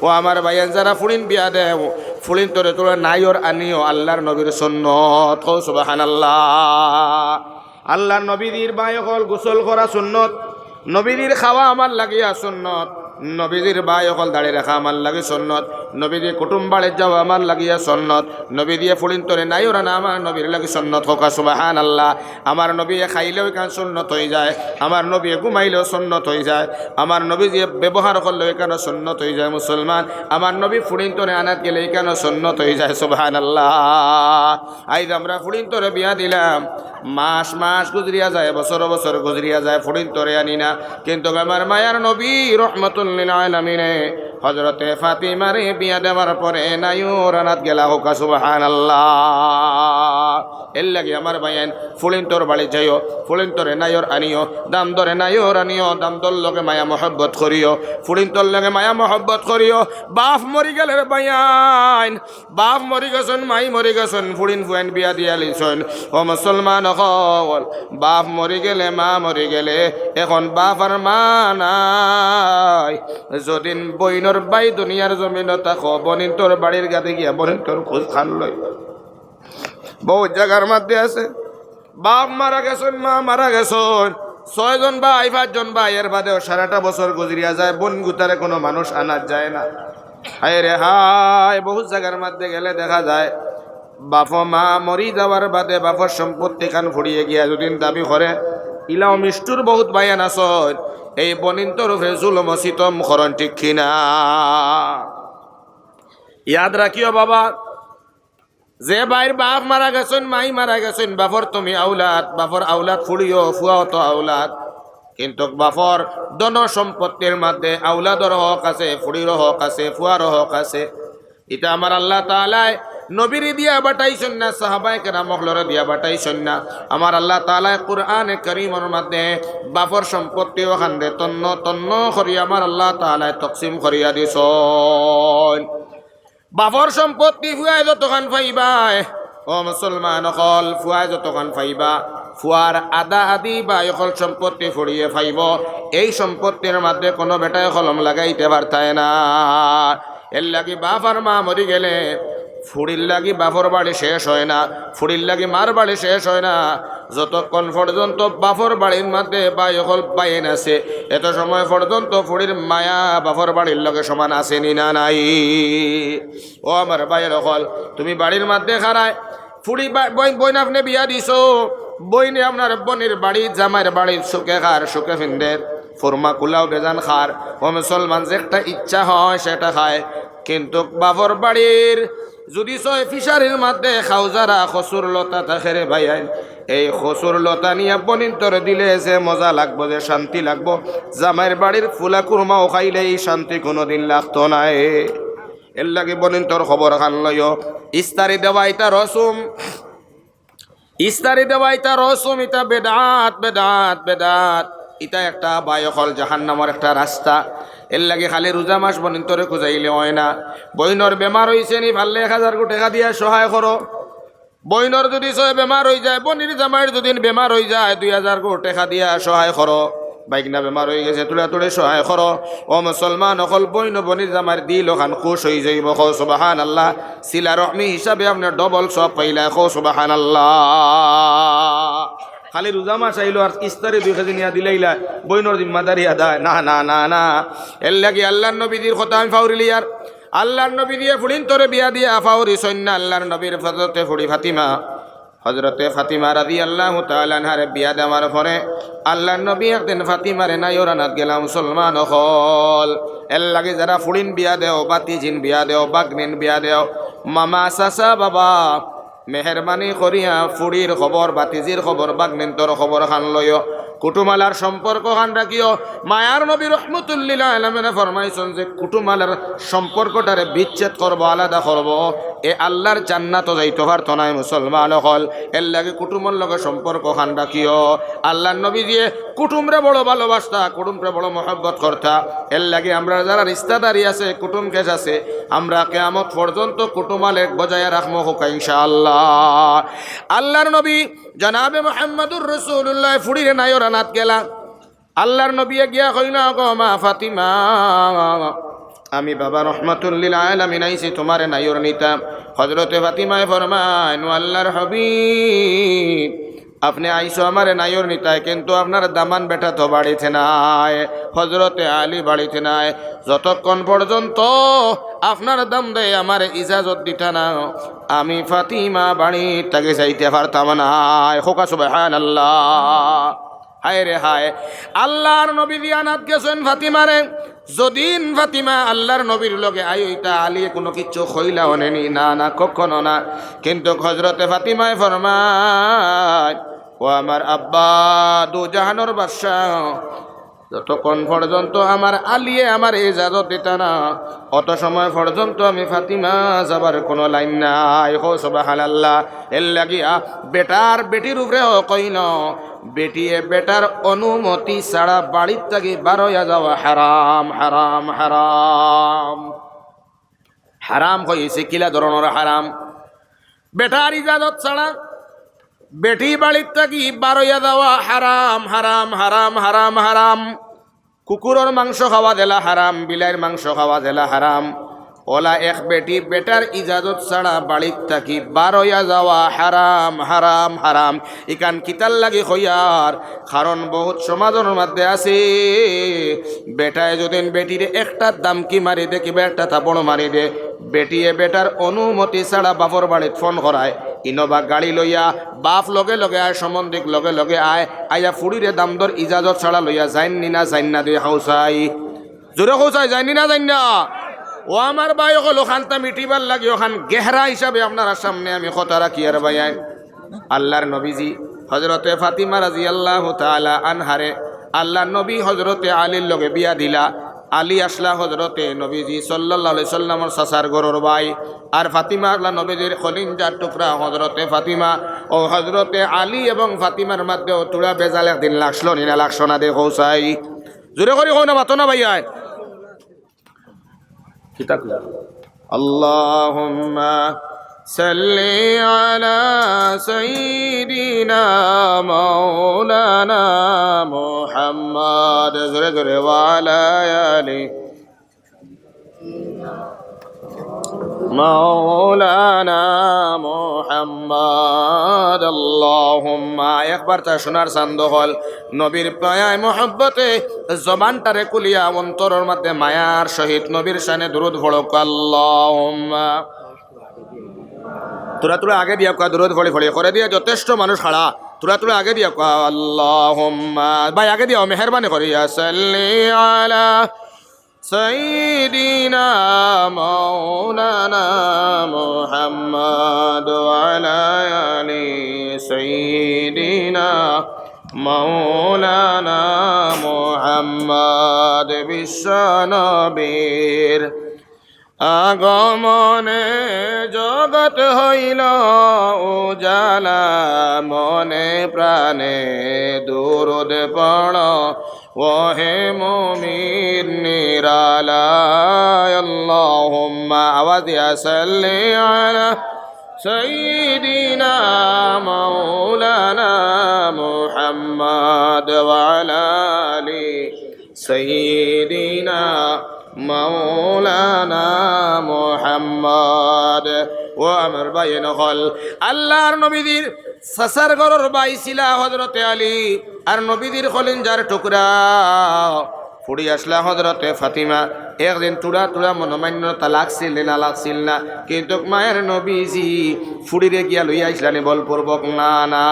ও আমার ভাইয়ান যারা ফুড়িন বিয়া দেও ফুড়িন তোরে তোরা নাইর আনিও আল্লাহর নবীর সুন্নত। ও সুবহানাল্লাহ। আল্লাহর নবীর বায়কল গোসল করা সুন্নত, নবীর খাওয়া আমার লাগিয়া সুন্নত, নবীজির ভাই অকল দাঁড়িয়ে রাখা আমার লাগে সন্নত, নবীজি কুটুম বাড়ি যাওয়া আমার লাগিয়া সন্নত, নবী দিয়ে ফুলিন তোরে নাই ওরা না আমার নবীর লাগে সন্নত হোক। সুবহানাল্লাহ। আমার নবী খাইলেও এখান সন্নত হয়ে যায়, আমার নবী ঘুমাইলেও সন্নত হয়ে যায়, আমার নবী দিয়ে ব্যবহার করলেও এখানে সন্নত হয়ে যায় মুসলমান, আমার নবী ফুলিন তোরে আনাত গেলে এখানে সন্নত হয়ে যায়। সুবহানাল্লাহ। আইজ আমরা ফুলিন তোরে বিয়া দিলাম, মাস মাস গুজরিয়া যায়, বছর বছর গুজরিয়া যায়, ফুলিন তোরে আনি না, কিন্তু আমার মায়ার নবী রহমতুল্লিল আলামিনে হযরতে ফাতিমারে বিয়া দেওয়ার পরে নাইর আনাত গেলা হোক। সুবহানাল্লাহ। এর লাগে আমার ভাইয়েন ফুলিন তোর বাড়ি যাইও, ফুলিন তোরে নাইর আনিও, দাম দরে নাইর আনিও, দাম তোর লগে মায়া মহব্বত করিও, ফুলিন তোর লগে মায়া মহব্বত করিও। বাপ মরি গেলে রে ভাইয়ান, বাপ মরি গেছেন, মাই মরি গেছেন, ফুলিন ফুয়েন বিয়া দিয়া লিছেন। ও মুসলমান হল, বাপ মরি গেলে মা মরি গেলে এখন বাপ আর মা নাই, যদিন বইনর বাই দুনিয়ার জমিন থাকো বনিন তোর বাড়ির গাতে গিয়া বনিন তোর খোঁজ খান লই। বহু জায়গার মধ্যে আছে বাপ মারা গেছেন, মা মারা গেছেন, 6 জন ভাই 5 জন ভাই, এর বাদেও সারাটা বছর গুজরিয়া যায়, বোন গুতারে কোনো মানুষ আনার যায় না। হায় রে হায়, বহু জায়গার মধ্যে গেলে দেখা যায় বাপ মা মরি যাওয়ার বাদে বাপর সম্পত্তি খান ফুরিয়ে গিয়া যদিন দাবি করে ইলাও মিষ্টুর বহুত ভাইয়ান আসন, এই বনিন তরফে জুলুম সিতম করন, ঠিক কিনা? ইয়াদ রাখিও বাবা, যে ভাইয়ের বাপ মারা গেছেন, মাই মারা গেছেন, বাপর তুমি আউলাদ, বাপর আউলাদ ফুড়িও, ফুয়াও তো আউলাদ, কিন্তু বাপর ধন সম্পত্তির মধ্যে আউলাদর হক আছে, ফুড়ির হক আছে, ফুয়ার হক আছে। এটা আমার আল্লাহ তাআলাই নবীর দিয়া বাটাইছেন না, সাহাবায়ে কেরামহলরে দিয়া বাটাইছেন না। আমার আল্লাহ তাআলা কুরআনে কারীমের মধ্যে বাপর সম্পত্তি ওখানে তন্ন তন্ন করি আমার আল্লাহ তাআলা তকসিম করিয়া দিছেন। বাপর সম্পত্তি ফুয়াই যতখান পাইবাই, ও মুসলমান অকল ফুয়াই যতখান পাইবা, ফুয়ার আদা আদি বা অকল সম্পত্তি ফুরিয়ে পাইব। এই সম্পত্তির মধ্যে কোনো বেটায় কলম লাগাইতে পারতায় না। এর লাগি বাপ আর মা মরি গেলে ফুড়ির লাগি বাপর বাড়ি শেষ হয় না, ফুড়ির লাগি মার বাড়ি শেষ হয় না, যতক্ষণ পর্যন্ত বাপর বাড়ির মধ্যে বাই অকল বাইন আছে, এত সময় পর্যন্ত ফুড়ির মায়া বাপর বাড়ির লগে সমান আসেনি না নাই? ও আমার বাইয়ের অকল, তুমি বাড়ির মধ্যে খারায় ফুড়ি বইন আপনি বিয়া দিছো, বইনে আপনার বোনের বাড়ি জামাইয়ের বাড়ির সুখে খার, সুখে ফিন্দের ফরমা কুলাও বেজান খার। ও মুসলমান, যে একটা ইচ্ছা হয় সেটা খায়, কিন্তু বাপর বাড়ির যদি ছয় ফিশারির মধ্যে খাউজারা খসুর লতা থাকে রে ভাইয়াই, এই খসুর লতা নিয়ে বনিন তোরে দিলে যে মজা লাগবো, যে শান্তি লাগবো, জামাইয়ের বাড়ির ফুলা কুরমাও খাইলে এই শান্তি কোনোদিন লাগতো না। এর লাগে বনিন তোর খবর খান লইও। ইস্তারি দেওয়া এটা রসুম, ইস্তারি দেওয়া এটা রসুম, এটা বেদাত বেদাত বেদাত, এটা একটা বায়কল জাহান্নামের একটা রাস্তা। এর লাগে খালি রোজা মাস বনিন তোরে খুঁজাইলে হয় না। বইনর বেমার হয়েছে নি, ভাললে 1000 টাকা দিয়া সহায় করো। বইনর যদি বেমার হয়ে যায়, বনির জামাইয়ের যদি বেমার হয়ে যায়, 2000 টাকা দিয়া সহায় করো। বাইকনা বেমার হয়ে গেছে, তুলে তুলে সহায় করো। ও মুসলমান অকল বইন বনির জামাইয়ের দিল ওখান খুশ হয়ে যাইব। খো সুবহানাল্লাহ। সিলা রহমি হিসাবে আপনার ডবল সব পাইলা। খো সুবহানাল্লাহ। খালি রোজা মাস আইলো আর ইস্তারে 2 কেজি নিয়ে দিলাইলা, বইনর জিম্মাদারি আদায় না না না না। এর লাগে আল্লাহর নবীর কথা আমি ফাউরিলি, আর আল্লাহর নবী দিয়ে ফুড়িন তোরে বিয়া দিয়া ফাউরি সন্না আল্লাহর নবীর ফজরতে ফুড়ি ফাতিমা, হযরতে ফাতিমা রাদিয়াল্লাহু তাআলা আনহার বিয়া দেওয়ার পরে আল্লাহর নবী একদিন ফাতিমারে নাইরানাত গেলাম। মুসলমান হল, এর লাগে যারা ফুড়িন বিয়া দেও, বাতিজিন বিয়া দেও, বাগনিন বিয়া দেও, মামা চাচা বাবা মেহরবানি করিয়া ফুড়ির খবর, বাতিজির খবর, বাগনিন্তর খবর খান লইও, কুটুমালার সম্পর্ক খান রাখিও। মায়ার নবী রহমতুল্লিল আলামিনে ফরমাইছেন যে কুটুমালার সম্পর্কটারে বিচ্ছেদ করব, আলাদা করব, এ আল্লাহর জান্নাত যাইতে পারতো না। মুসলমান হল, এর লাগে কুটুমের লগে সম্পর্ক খান রাখিও। আল্লাহর নবী দিয়ে কুটুমরে বড় ভালোবাসতা, কুটুমরে বড় মহব্বত করতা। এর লাগে আমরা যারা রিস্তাদারি আছে, কুটুম কেস আছে, আমরা কিয়ামত পর্যন্ত কুটুমালে বজায় রাখবো হোক ইনশাআল্লাহ। আল্লাহর নবী জনাবে মুহাম্মদুর রাসূলুল্লাহ ফুড়িরে নাইরানাত গেলা। আল্লাহর নবী গিয়া কইনা গো মা ফাতিমা, আমি বাবা রহমাতুল্লিল আলামিন আইছি তোমারে নাইর নিতাম। হযরতে ফাতিমায় ফরমায়, আল্লাহর হাবিব আপনি আইসো আমারে নাইর নিতায়, কিন্তু আপনার দামান বেটা তো বাড়িতে নাই, হযরতে আলী বাড়িতে নাই। যতক্ষণ পর্যন্ত আপনার দাম দেয় আমার ইজাজত দিতা না, আমি ফাতিমা বাড়ি তাকে যাইতে পারতাম না। হোকা সুবহানাল্লাহ। হায় রে হায়, আল্লাহর নবী দিয়ানাত গেছেন ফাতিমারে। যদিন ফাতিমা আল্লাহর নবীর লগে আইতা আলী কোনো কিছু খইলা অনেনি, না না কখনো না। কিন্তু হযরতে ফাতিমায় ফরমায়, ও আমার আব্বা দু জাহানোর বাদশাহ, যতক্ষণ পর্যন্ত আমার আলিয়ে আমার ইজাজত দিত না, অত সময় পর্যন্ত আমি ফাতিমা যাবার কোনো লাইন নাই। হো সুবহানাল্লাহ। এর লাগিয়া বেটার বেটির উপরে কইন, বেটিয়ে বেটার অনুমতি ছাড়া বাড়ির থেকে বারোয়া যাওয়া হারাম হারাম হারাম হারাম হয়েছে। কিলা ধরনের হারাম? বেটার ইজাজত ছাড়া বেটি বাড়ির থেকে বারোয়া যাওয়া হারাম হারাম হারাম হারাম হারাম। কুকুরের মাংস খাওয়া দেলা হারাম, বিলাইয়ের মাংস খাওয়া দেলা হারাম। ওলা এক বেটি বেটার ইজাজত ছাড়া বাড়ির থাকি বারোয়া যাওয়া হারাম হারাম হারাম। ইকান কিতাল লাগি হইয়ার, কারণ বহুত সমাজের মধ্যে আছে বেটায় যদি বেটিরে একটা দামকি মারি দে, কিবা একটা থাপড় মারি দে, বেটিয়ে বেটার অনুমতি ছাড়া বাপর বাড়িত ফোন করায়, ইনোভা গাড়ি লইয়া বাপ লগে লগে আয়, সম্বন্ধিক লগে লগে আয়, আইয়া ফুড়িরে দামদর ইজাজত ছাড়া লইয়া যাইনি না যাইন না দিয়ে হাউসাই, জোরে হাউসাই যাইনি না যাইন না। ও আমার ভাই হল ওখানটা মিটিবার লাগে, ওখান গেহরা হিসাবে আপনার সামনে আমি কথা রাখি। আর ভাই আল্লাহর নবীজি হজরতে ফাতিমা রাদিয়াল্লাহু তাআলা আনহারে আল্লাহর নবী হজরতে আলীর লগে বিয়া দিলা। আলী আসলা হজরতে নবীজি সাল্লাল্লাহু আলাইহি সাল্লামের সাসার গরুর ভাই, আর ফাতিমা আল্লাহ নবীজির খলিঞ্জার টুকরা হজরতে ফাতিমা। ও হজরতে আলী এবং ফাতিমার মধ্যে তুলা বেজাল একদিন লাগলো নি না লাগছো না? দেখো চাই জোরে করি কো না মাতো না ভাইয়া। আল্লাহুম্মা সাল্লি আলা সাইয়্যিদিনা মাওলানা মুহাম্মদ, জোরে জোরে, ওয়া আলা আলি মাওলানা মুহাম্মদ। আল্লাহুম্মা একবার তা শোনার চান্দ হল নবীর পায়ায় মোহব্বতে জবানটারে কুলিয়া অন্তরের মধ্যে মায়ার সহিত নবীর শানে দুরূদ পড়ক। আল্লাহুম্মা, তোরা তোরা আগে দিয়া কোয়া, দুরূদ পড়ে পড়ে করে দিয়া যথেষ্ট মানুষ খাড়া, তোরা তোরা আগে দিয়া কোয়া। আল্লাহুম্মা, ভাই আগে দিয়া মেহরবানি করিয়া সাল্লি আলা সাইয়্যিদিনা মাওলানা মুহাম্মদ ওয়া আলা আলি সাইয়্যিদিনা মাওলানা মুহাম্মদ। বিশ্বনবীর আগমনে জগৎ হইল উজালা, মনে প্রাণে দুরূদ পড় ওহে মুমিন নিরালায়। আল্লাহুম্মা, আওয়াজ দিয়া সাল্লি আলা সাইয়্যিদিনা মাওলানা মুহাম্মদ ওয়া আলা আলি সাইয়্যিদিনা মাওলানা মুহাম্মদ। ও আমার ভাই নকল, আল্লাহর নবীদের সাসার ঘরের ভাই ছিলা হযরতে আলী, আর নবীদের খলিঞ্জার টুকরা ফুড়ি আসলা হযরতে ফাতিমা। একদিন টুরা টুরা মনোমান্যতা লাগছিল না লাগছিল না, কিন্তু মায়ের নবীজি ফুড়িরে গিয়া লইয়া আসলানি বলপূর্বক? না না,